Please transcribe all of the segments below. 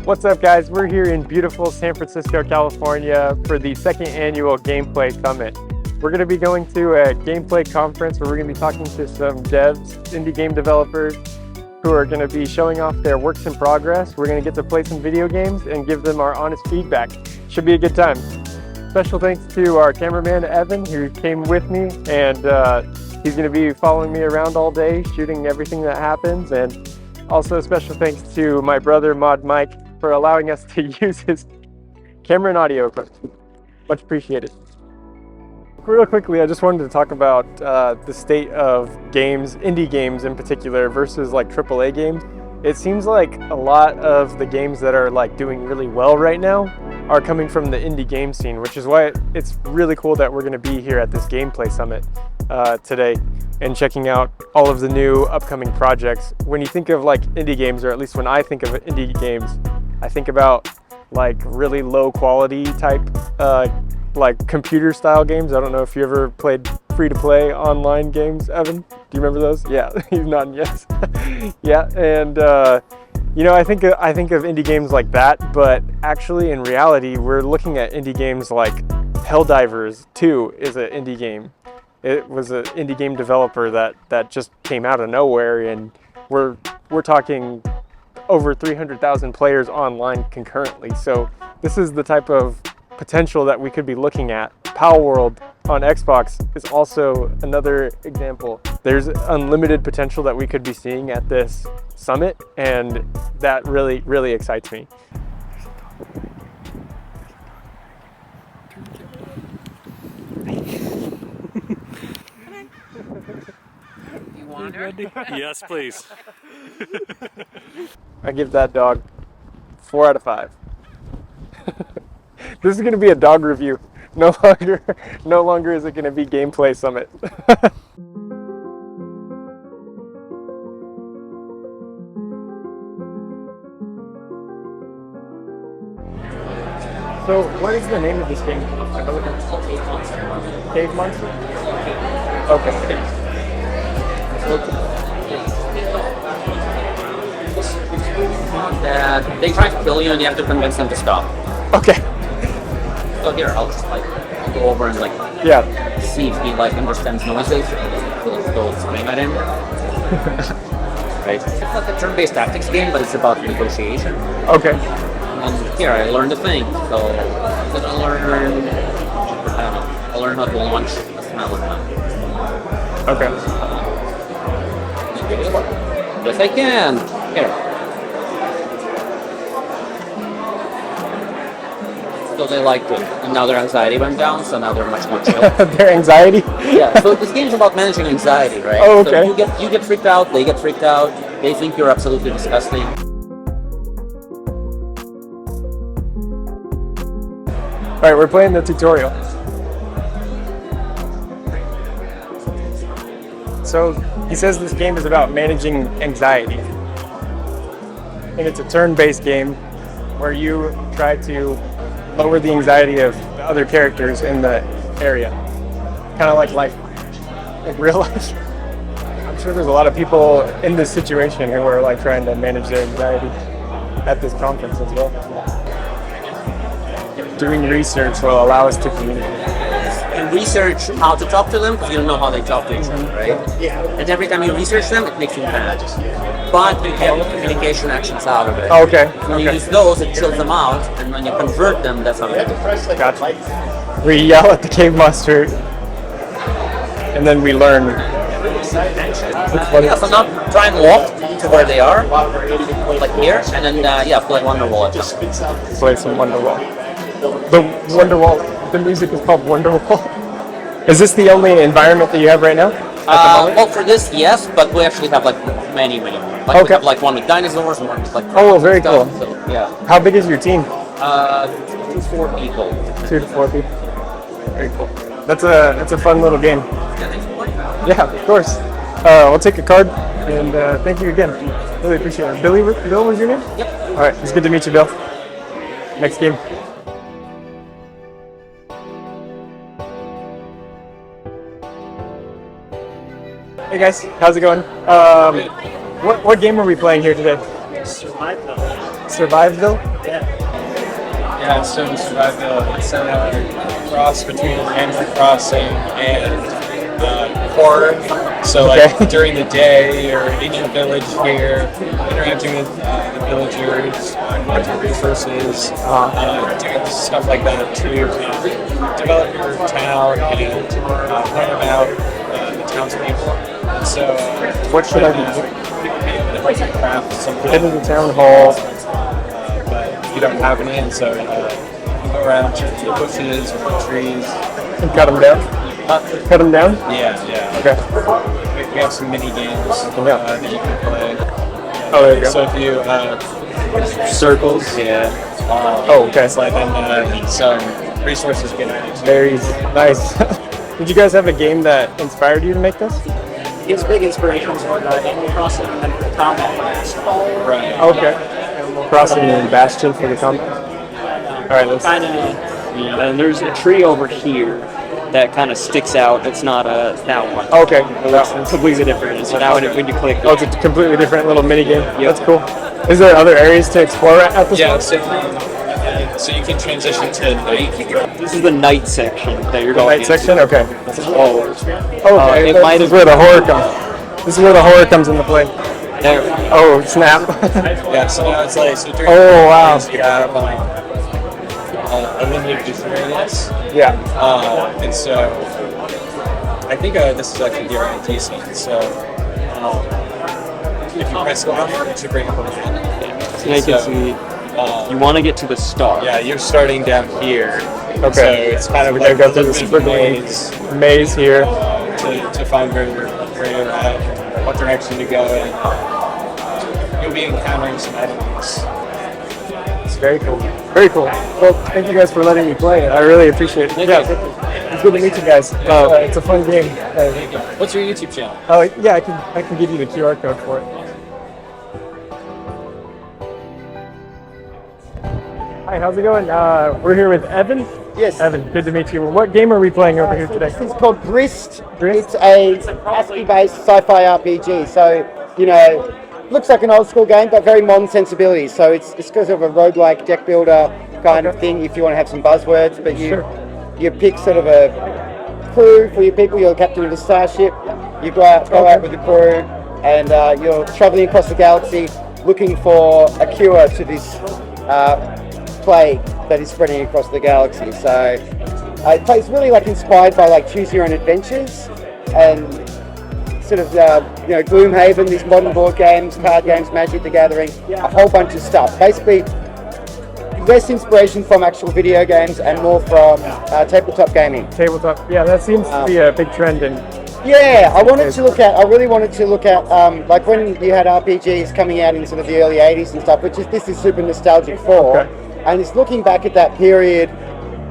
What's up, guys? We're here in beautiful San Francisco, California for the second annual Gameplay Summit. We're going to be going to a gameplay conference where we're going to be talking to some devs, indie game developers who are going to be showing off their works in progress. We're going to get to play some video games and give them our honest feedback. Should be a good time. Special thanks to our cameraman, Evan, who came with me, and he's going to be following me around all day, shooting everything that happens. And also special thanks to my brother, Mod Mike, for allowing us to use his camera and audio equipment. Much appreciated. Real quickly, I just wanted to talk about the state of games, indie games in particular, versus like AAA games. It seems like a lot of the games that are like doing really well right now are coming from the indie game scene, which is why it's really cool that we're going to be here at this Gameplay Summit today and checking out all of the new upcoming projects. When you think of like indie games, or at least when I think of indie games, I think about like really low quality type like computer style games. I don't know if you ever played free-to-play online games, Evan. Do you remember those? Yeah, he's nodding yes. Yeah, and you know, I think of indie games like that, but actually in reality, we're looking at indie games like Helldivers 2 is an indie game. It was an indie game developer that just came out of nowhere, and we're talking over 300,000 players online concurrently. So this is the type of potential that we could be looking at. Power World on Xbox is also another example. There's unlimited potential that we could be seeing at this summit, and that really, really excites me. You want her? Yes, please. I give that dog 4 out of 5. This is going to be a dog review. No longer is it going to be Gameplay Summit. So, what is the name of this game? Cave Monster? Okay. They try to kill you and you have to convince them to stop. Okay. So here, I'll just like go over and like see if he like understands noises. So scream at him. Right. It's like a turn-based tactics game, but it's about negotiation. Okay. And here, I learned a thing. So I'm gonna learn. I don't know. I'll learn how to launch a smell of them. Okay. Yes, I can. Here. So they liked it, and now their anxiety went down, so now they're much more chill. Their anxiety? Yeah, so this game's about managing anxiety, right? Oh, okay. So you get freaked out, they get freaked out, they think you're absolutely disgusting. Alright, we're playing the tutorial. So, he says this game is about managing anxiety. And it's a turn-based game where you try to lower the anxiety of the other characters in the area. Kind of like life, like real life. I'm sure there's a lot of people in this situation who are like trying to manage their anxiety at this conference as well. Doing research will allow us to communicate. And research how to talk to them, because you don't know how they talk to each other, right? Yeah. And every time you research them, it makes you mad. But you get communication actions out of it. Oh, okay. When you use those, it chills them out, and when you convert them, that's how you do it. Gotcha. We yell at the cave monster, and then we learn. Yeah, so now try and walk to where they are, like here, and then play Wonderwall at them. Play some Wonderwall. The Wonderwall, the music is called Wonderwall. Is this the only environment that you have right now? Well, for this, yes, but we actually have like many. Like, we have like one with dinosaurs and one with like. Oh, very stuff, cool. So, yeah. How big is your team? 2 to 4 people. 2 to 4 people. Very cool. That's a fun little game. Yeah, thanks for playing. Yeah, of course. We'll take a card, and thank you again. Really appreciate it. Bill was your name? Yep. All right, it's good to meet you, Bill. Next game. Hey guys, how's it going? What game are we playing here today? Survival. Surviveville? Yeah, so Surviveville, it's a cross between Animal Crossing and horror. So like during the day, you're in your village here, interacting with the villagers, collecting resources, doing stuff like that to develop your town and learn about the townspeople. And so, What should I be doing? like craft something. Head to the town hall. But you don't have any, and so you can go around to the bushes or the trees. And cut them down? Cut them down? Yeah. Okay. We have some mini games that you can play. Oh, there you go. So if you circles, Oh, okay. it's like then some resources get added. Very nice. Did you guys have a game that inspired you to make this? His big inspirations were Animal Crossing and then the combat. Right. Okay. Animal Crossing and Bastion for the combat. All right, let's. And there's a tree over here that kind of sticks out. It's not that one. Okay. It's completely different. So now when you click, Oh, it's a completely different little mini game. Yep. That's cool. Is there other areas to explore at this Yeah. point? So you can transition to night. this is the night section that you're The going night section. Okay. Oh, Okay. it might This is have- where the horror comes. This is where the horror comes into play. there. Oh snap! Yeah. So now it's like during Oh, wow. you have a limited experience. Yeah. And so I think this is actually the RIT scene. So if you press off, it should bring up a map. So now you can see. You want to get to the star. Yeah, you're starting down here. Okay. So it's kind of We're like gonna go through a the super maze maze here. to find where you're at, what direction to go in. You'll be encountering some enemies. It's very cool. Very cool. Well, thank you guys for letting me play it. I really appreciate it. Yeah. It's good to meet you guys. It's a fun game. What's your YouTube channel? Oh yeah, I can give you the QR code for it. Hi, how's it going? We're here with Evan. Yes. Evan, good to meet you. What game are we playing over here today? This is called GRIST. GRIST? It's a ASCII-based sci-fi RPG. So, looks like an old school game, but very modern sensibilities. So it's sort of a roguelike deck builder kind of thing if you want to have some buzzwords. But you pick sort of a crew for your people. You're the captain of a starship. You go out with the crew, and you're traveling across the galaxy looking for a cure to this plague that is spreading across the galaxy. So it plays really like inspired by like choose your own adventures and sort of Gloomhaven, these modern board games, card games, Magic the Gathering, a whole bunch of stuff. Basically less inspiration from actual video games and more from tabletop gaming. Tabletop. Yeah, that seems to be a big trend in. Yeah, I really wanted to look at like when you had RPGs coming out in sort of the early 80s and stuff, which is this is super nostalgic for. Okay. And it's looking back at that period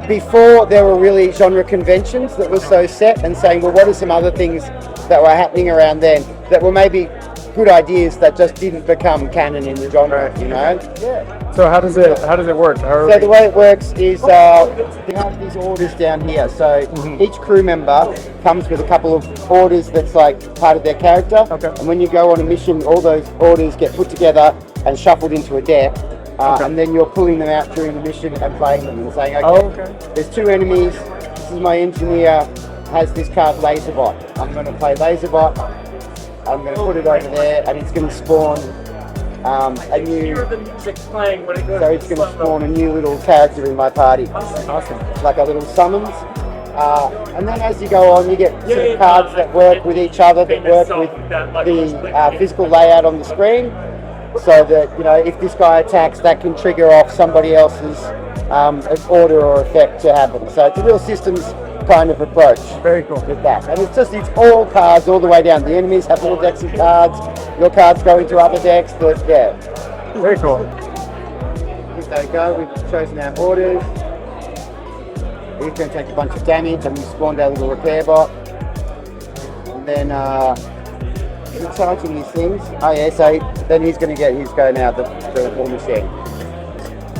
before there were really genre conventions that were so set and saying, well, what are some other things that were happening around then that were maybe good ideas that just didn't become canon in the genre, you know? Yeah. So how does it work? So the way it works is you have these orders down here. So each crew member comes with a couple of orders that's like part of their character. Okay. And when you go on a mission, all those orders get put together and shuffled into a deck. And then you're pulling them out during the mission and playing them and saying, okay, there's two enemies. This is my engineer, has this card Laserbot. I'm going to play Laserbot. I'm going to put it over there, and it's going to spawn a new. So it's going to spawn a new little character in my party. Awesome. Like a little summons. And then as you go on, you get sort of cards that work with each other, that work with the physical layout on the screen. So that, you know, if this guy attacks, that can trigger off somebody else's order or effect to happen. So it's a real systems kind of approach. Very cool. With that. And it's all cards all the way down. The enemies have little decks of cards. Your cards go into other decks. Very cool. There we go. We've chosen our orders. He's going to take a bunch of damage, and we spawned our little repair bot. And then we're charging these things. Oh yeah, so then he's going to get his go now, the war machine.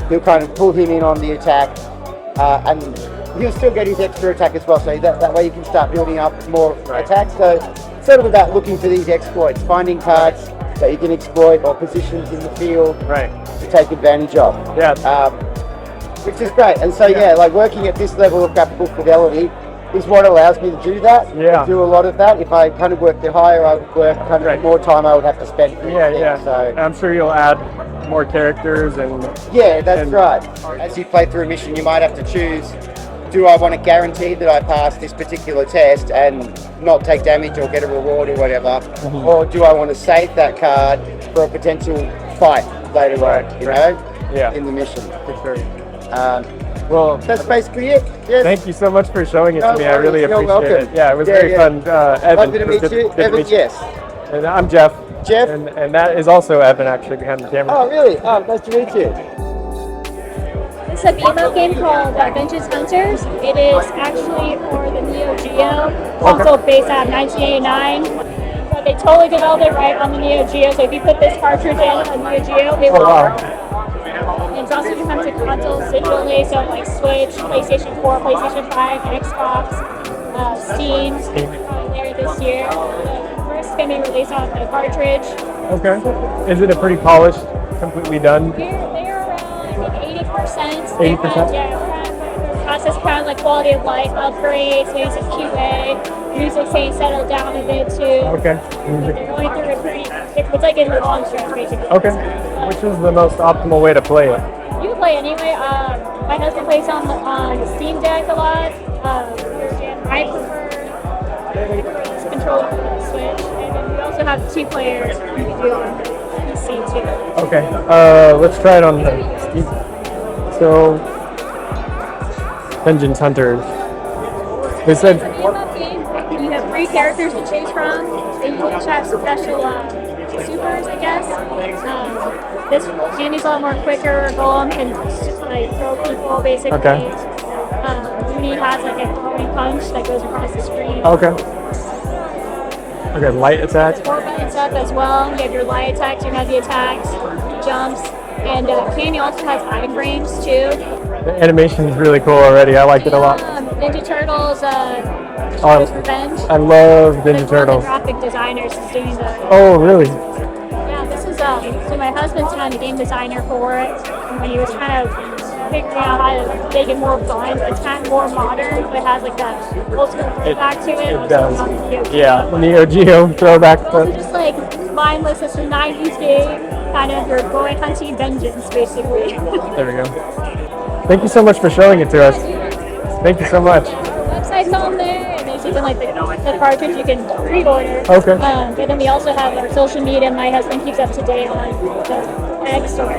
He'll kind of pull him in on the attack, and he'll still get his extra attack as well, so that way you can start building up more attacks. So it's sort of about looking for these exploits, finding cards that you can exploit or positions in the field to take advantage of. Yeah. Which is great. And so yeah, like working at this level of graphical fidelity is what allows me to do that. Yeah. Do a lot of that. If I kind of worked it higher, I would work kind of more time I would have to spend. Yeah. So I'm sure you'll add more characters and yeah, that's right. As you play through a mission, you might have to choose, do I want to guarantee that I pass this particular test and not take damage or get a reward or whatever, or do I want to save that card for a potential fight later on, you know, in the mission. For sure. Well, that's basically it. Yes. Thank you so much for showing it to me. I really You're appreciate welcome. it. Yeah, it was very fun. Evan, Lovely to it was meet you. good to Evan, meet you. yes. And I'm Jeff. Jeff? And that is also Evan, actually, behind the camera. Oh, really? Oh, nice to meet you. It's a BMO game called Vengeance Hunters. It is actually for the Neo Geo console based out of 1989. But they totally developed it right on the Neo Geo. So if you put this cartridge in on Neo Geo, it will work. And it's also going to come to consoles digitally, so like Switch, PlayStation 4, PlayStation 5, Xbox, Steam, later this year. First, it's going to be released on the cartridge. Okay. Is it a pretty polished, completely done? They're around, I think, 80%. 80%? Yeah, process kind of like quality of life upgrades, maybe some QA, music saying settle down a bit too. Okay. They're going through a pretty, it's like in the long stretch basically. Okay. Which is the most optimal way to play it? You can play anyway. My husband plays on the Steam Deck a lot. I prefer controller for the Switch. And then we also have 2 players you can do on the PC too. Okay. Let's try it on the Steam. So, Vengeance Hunters. They said. It's a beat-em-up game. You have 3 characters to choose from. And you each have special supers, I guess. This Andy's a lot more quicker. Golem can just like throw people basically. Okay. Uni has like a throwing punch that goes across the screen. Okay. Okay, light attack. 4 buttons up as well. You have your light attacks, your heavy attacks, jumps, and Candy also has iframes too. The animation is really cool already. I like it a lot. Ninja Turtles, Shredder's Revenge. I love Ninja One of the Turtles. graphic designers is doing the. Oh, really? Yeah, this is so my husband's kind of game designer for it. And when he was kind of figuring out how to make it more fun, it's kind of more modern, but it has like that old school throwback to it. It does. Yeah, Neo Geo throwback. Also just like mindless, it's a 90s game, kind of your boy hunting vengeance, basically. There we go. Thank you so much for showing it to us. Thank you so much. Our website's on there, and there's even like the cartridge you can pre-order. Okay. And then we also have our social media. My husband keeps up to date on the X or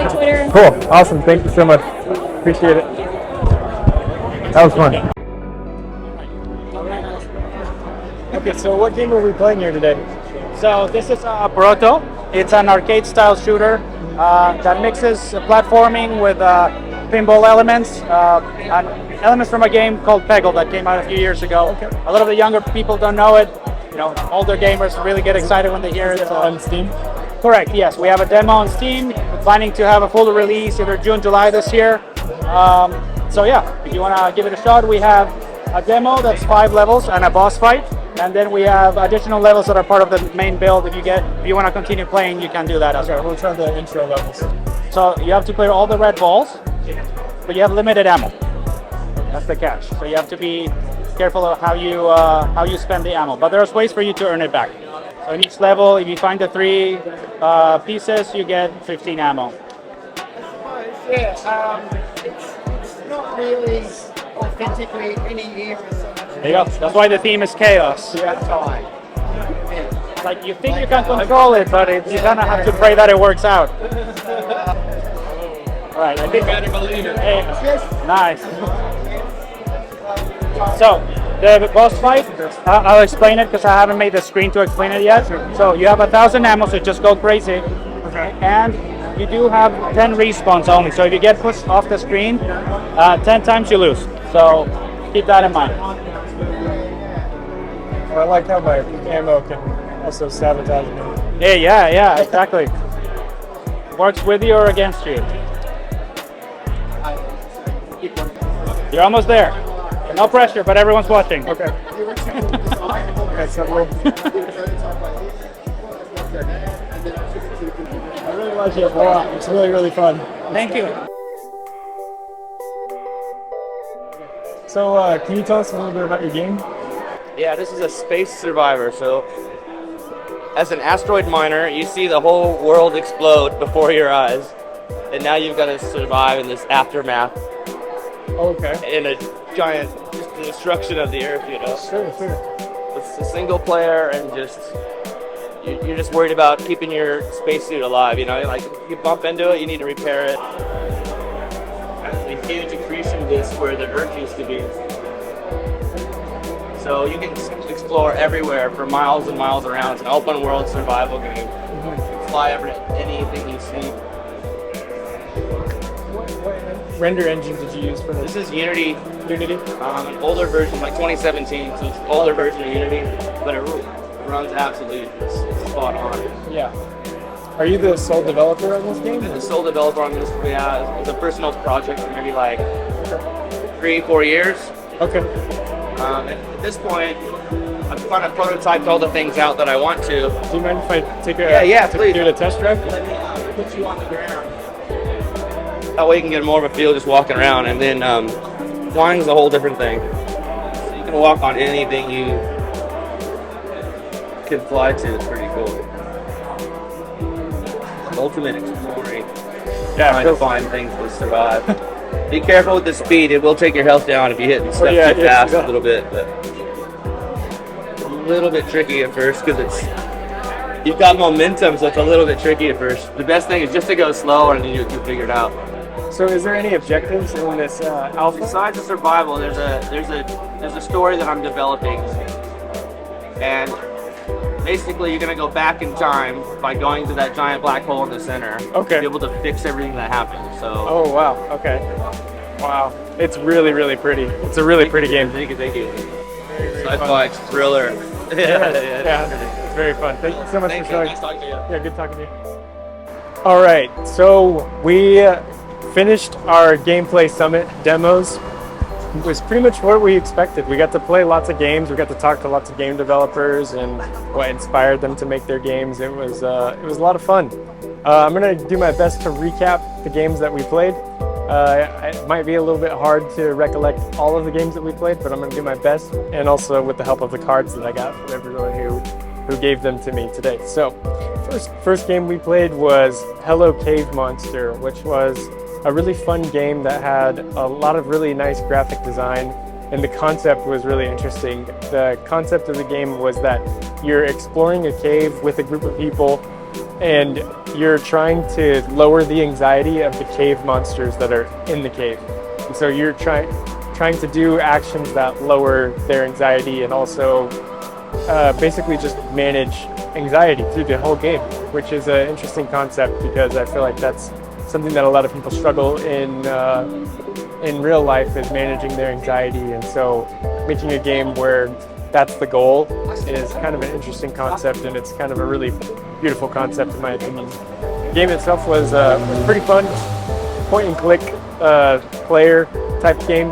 Twitter. Cool. Awesome. Thank you so much. Appreciate it. That was fun. Okay, so what game are we playing here today? So this is POROTO. It's an arcade-style shooter that mixes platforming with pinball elements and elements from a game called Peggle that came out a few years ago. Okay. A lot of the younger people don't know it. You know, older gamers really get excited when they hear it. On Steam? Correct. Yes, we have a demo on Steam. We're planning to have a full release either June, July this year. So yeah, if you want to give it a shot, we have a demo that's 5 levels and a boss fight. And then we have additional levels that are part of the main build. If you want to continue playing, you can do that as well. Okay, we'll try the intro levels. So you have to clear all the red balls, but you have limited ammo. That's the catch. So you have to be careful of how you spend the ammo. But there's ways for you to earn it back. So in each level, if you find the 3 pieces, you get 15 ammo. Yeah, it's not really authentically any era. There you go. That's why the theme is chaos. Like you think you can control it, but you kind of have to pray that it works out. All right, I think. Hey, nice. So the boss fight, I'll explain it because I haven't made the screen to explain it yet. So you have 1,000 ammo, so just go crazy. Okay. And you do have 10 respawns only. So if you get pushed off the screen, 10 times you lose. So keep that in mind. Well, I like how my ammo can also sabotage me. Yeah, exactly. Works with you or against you. You're almost there. No pressure, but everyone's watching. Okay. Okay, so we'll... like it a lot. It's really, really fun. Thank you. So, can you tell us a little bit about your game? Yeah, this is a space survivor. So, as an asteroid miner, you see the whole world explode before your eyes, and now you've got to survive in this aftermath. Okay. In a giant destruction of the Earth, you know. Sure. It's a single player, and just you're just worried about keeping your spacesuit alive. You know, like you bump into it, you need to repair it. A huge accretion disk where the Earth used to be. So you can explore everywhere for miles and miles around. It's an open world survival game. You can fly over anything you see. What render engine did you use for this? This is Unity. Unity? An older version, like 2017, so it's an older version of Unity, but it runs absolutely spot on. Yeah. Are you the sole developer on this game? I'm the sole developer on this. Yeah, it's a personal project for maybe like 3-4 years. Okay. At this point, I've kind of prototyped all the things out that I want to. Do you mind if I take a please. do a test drive? Let me put you on the ground. That way you can get more of a feel just walking around, and then flying's a whole different thing. So you can walk on anything you can fly to. It's pretty cool. Ultimate exploring. Yeah, Trying to find things to survive. Be careful with the speed. It will take your health down if you hit stuff too fast a little bit. But a little bit tricky at first because you've got momentum, so it's a little bit tricky at first. The best thing is just to go slow, and then you figure it out. So, is there any objectives in this alpha? Besides the survival, there's a story that I'm developing, and basically you're gonna go back in time by going to that giant black hole in the center. Okay. To be able to fix everything that happened. So. Oh wow. Okay. Wow. It's really, really pretty. It's a really pretty game. Thank you. Sci-fi thriller. Yeah. It's very fun. Thank you so much for showing. Nice talking to you. Yeah, good talking to you. All right. So we finished our gameplay summit demos. It was pretty much what we expected. We got to play lots of games. We got to talk to lots of game developers and what inspired them to make their games. It was a lot of fun. I'm gonna do my best to recap the games that we played. It might be a little bit hard to recollect all of the games that we played, but I'm gonna do my best, and also with the help of the cards that I got from everyone who gave them to me today. So, first game we played was Hello Cave Monster, which was a really fun game that had a lot of really nice graphic design, and the concept was really interesting. The concept of the game was that you're exploring a cave with a group of people, and you're trying to lower the anxiety of the cave monsters that are in the cave. And so you're trying to do actions that lower their anxiety, and also basically just manage anxiety through the whole game, which is an interesting concept because I feel like that's something that a lot of people struggle in real life, is managing their anxiety. And so making a game where that's the goal is kind of an interesting concept, and it's kind of a really beautiful concept in my opinion. The game itself was pretty fun, point and click player type game.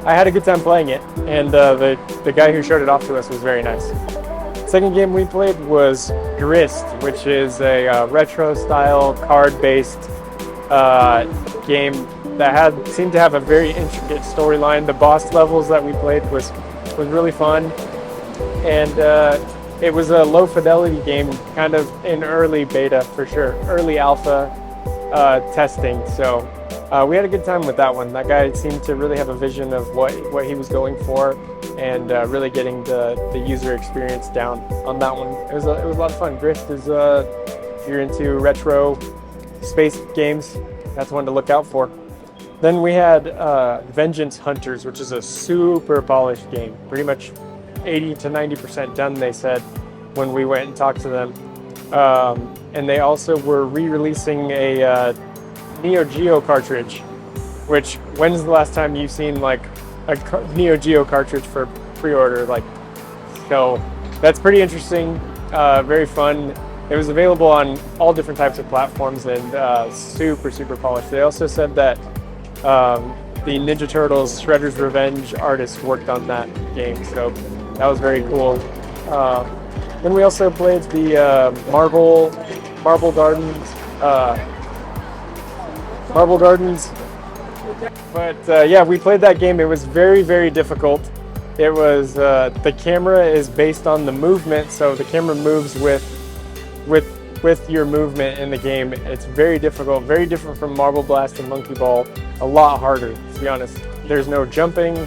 I had a good time playing it, and the guy who showed it off to us was very nice. Second game we played was GRIST, which is a retro style card based game that seemed to have a very intricate storyline. The boss levels that we played was really fun, and it was a low fidelity game, kind of in early beta for sure, early alpha testing. So we had a good time with that one. That guy seemed to really have a vision of what he was going for, and really getting the user experience down on that one. It was a lot of fun. GRIST is if you're into retro space games, that's one to look out for. Then we had Vengeance Hunters, which is a super polished game, pretty much 80 to 90% done, they said when we went and talked to them. And they also were re-releasing a Neo Geo cartridge, which, when's the last time you've seen like a Neo Geo cartridge for pre-order? So that's pretty interesting, very fun. It was available on all different types of platforms, and super polished. They also said that the Ninja Turtles Shredder's Revenge artist worked on that game, so that was very cool. Then we also played the Marble Gardens Marble Gardens. But yeah, we played that game. It was very, very difficult. It was the camera is based on the movement, so the camera moves with your movement in the game. It's very difficult, very different from Marble Blast and Monkey Ball. A lot harder, to be honest. There's no jumping.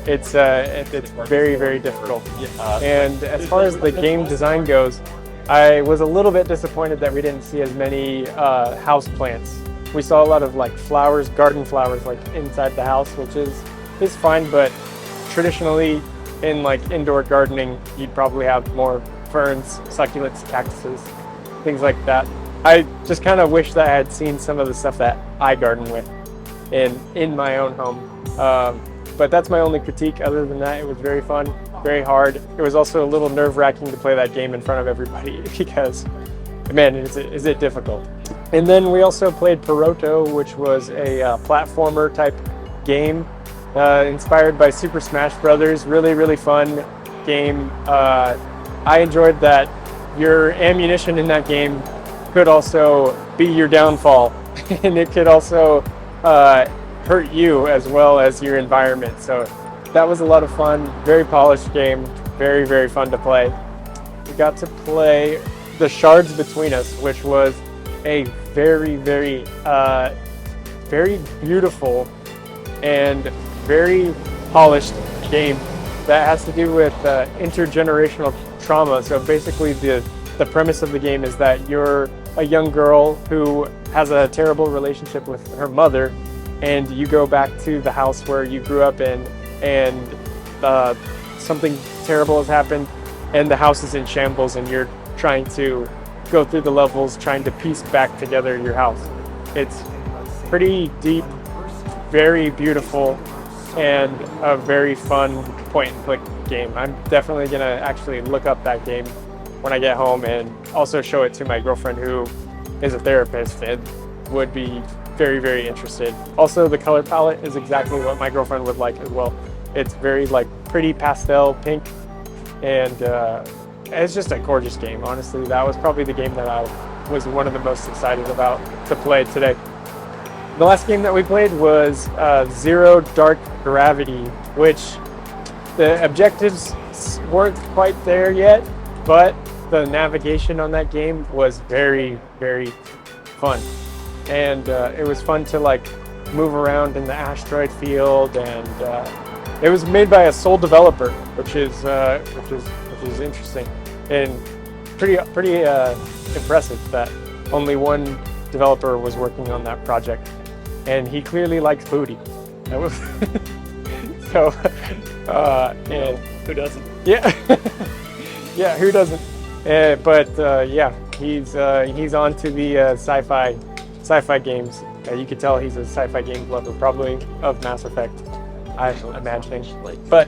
It's very, very difficult. And as far as the game design goes, I was a little bit disappointed that we didn't see as many house plants. We saw a lot of like flowers, garden flowers, like inside the house, which is fine, but traditionally in like indoor gardening, you'd probably have more ferns, succulents, cactuses, things like that. I just kind of wish that I had seen some of the stuff that I garden with in my own home. But that's my only critique. Other than that, it was very fun, very hard. It was also a little nerve-wracking to play that game in front of everybody because, man, is it difficult. And then we also played POROTO, which was a platformer type game inspired by Super Smash Brothers. Really, really fun game. I enjoyed that your ammunition in that game could also be your downfall, and it could also hurt you as well as your environment. So that was a lot of fun. Very polished game. Very, very fun to play. We got to play the Shards Between Us, which was a very, very, very beautiful and very polished game that has to do with intergenerational trauma. So basically the premise of the game is that you're a young girl who has a terrible relationship with her mother, and you go back to the house where you grew up in, and something terrible has happened and the house is in shambles, and you're trying to go through the levels trying to piece back together your house. It's pretty deep, very beautiful, and a very fun point and click game. I'm definitely gonna actually look up that game when I get home and also show it to my girlfriend, who is a therapist and would be very, very interested. Also, the color palette is exactly what my girlfriend would like as well. It's very like pretty pastel pink, and it's just a gorgeous game. Honestly, that was probably the game that I was one of the most excited about to play today. The last game that we played was Zero Dark Gravity, which the objectives weren't quite there yet, but the navigation on that game was very, very fun. And it was fun to like move around in the asteroid field, and it was made by a sole developer, which is interesting and pretty impressive that only one developer was working on that project, and he clearly likes booty. That was so. And Who doesn't? yeah, yeah, who doesn't? But yeah, he's on to the sci-fi games. You could tell he's a sci-fi game lover, probably of Mass Effect, I'm imagining. But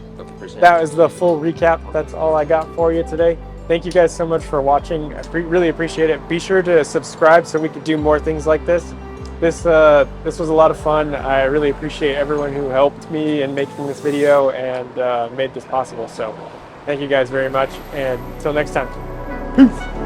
that was the full recap. That's all I got for you today. Thank you guys so much for watching. I really appreciate it. Be sure to subscribe so we can do more things like this. This was a lot of fun. I really appreciate everyone who helped me in making this video and made this possible. So thank you guys very much, and until next time. Peace.